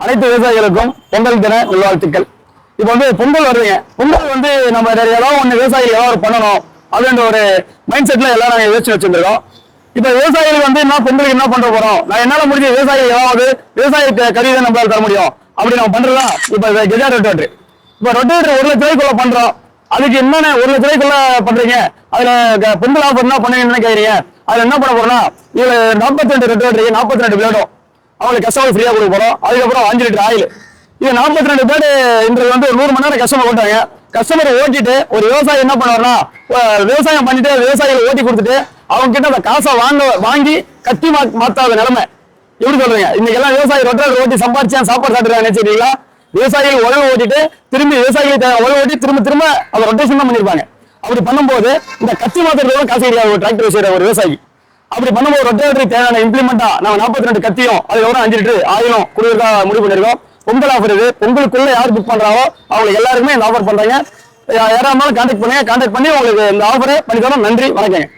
அனைத்து விவசாயிகளுக்கும் பொங்கல் தின நல்வாழ்த்துக்கள். இப்ப பொங்கல் வருதுங்க. பொங்கல் நம்ம ஏதாவது ஒண்ணு விவசாயிகள் ஏதாவது பண்ணணும் அப்படின்ற ஒரு மைண்ட் செட்ல எல்லாம் நாங்க யோசிச்சு வச்சிருக்கோம். இப்ப விவசாயிகள் என்ன பொங்கலுக்கு என்ன பண்ற போறோம், நான் என்னால முடிஞ்ச விவசாயிகள் ஏதாவது விவசாய கருவியை நம்மளால தர முடியும் அப்படி நம்ம பண்றதா இப்ப கெஜா ரொட்டேட்டர். இப்ப ரொட்டேட்டர் 1 லட்ச ரூபாய்க்குள்ள பண்றோம். அதுக்கு என்னென்ன 1 லட்ச ரூபாய்க்குள்ள பண்றீங்க, அதுல பொங்கல் ஆஃபர் என்ன பண்ணுவீங்கன்னு கேக்குறீங்க. அதுல என்ன பண்ண போறோம்னா, இதுல 42 ரொட்டேட்டர் 42 பிளேடும் அவங்களுக்கு கஸ்டமர் ஃப்ரீயா கொடுக்க போறோம். அதுக்கப்புறம் 5 லிட்டர் ஆயில். இது 42 பிளேடு இன்றது 100 மணி நேரம் கஸ்டமர் ஓட்டுறாங்க. கஸ்டமர் ஓட்டிட்டு ஒரு விவசாயி என்ன பண்ணுவாருன்னா, விவசாயம் பண்ணிட்டு விவசாயிகள் ஓட்டி கொடுத்துட்டு அவங்க கிட்ட அந்த காசை வாங்கி கத்தி மாத்தாத நிலைமை. எப்படி சொல்றீங்க? இன்னைக்கு எல்லாம் விவசாயி ரொட்டேட்டர் ஓட்டி சம்பாதிச்சா சாப்பாடு சாப்பிடுறாங்க நினைச்சிருக்கீங்களா? விவசாயிகள் உழவு ஓட்டிட்டு திரும்பி விவசாயிகள் உழவு ஓட்டி திரும்ப அதை ரொட்டேஷன் தான் பண்ணிருப்பாங்க. அப்படி பண்ணும்போது இந்த கத்தி மாத்திரத்தோட காசு கிடையாது ஒரு டிராக்டர் செய்யற ஒரு விவசாயி. அப்படி பண்ணும்போது ரொட்டேட்டருக்கு தேவையான இம்ப்ளிமெண்டா நம்ம 42 கத்தியும் அதுக்கப்புறம் 5 லிட்டர் ஆயிலும் கொடுக்கறதா முடிவு பண்ணிருக்கோம். பொங்கல் ஆஃபர் இது. பொங்கலுக்குள்ள யார் புக் பண்றாங்களோ அவங்களுக்கு எல்லாருக்குமே இந்த ஆஃபர் பண்றாங்க. யாராவது கான்டாக்ட் பண்ணுங்க. கான்டாக்ட் பண்ணி உங்களுக்கு இந்த ஆஃபரை பண்ணி தரோம். நன்றி, வணக்கங்க.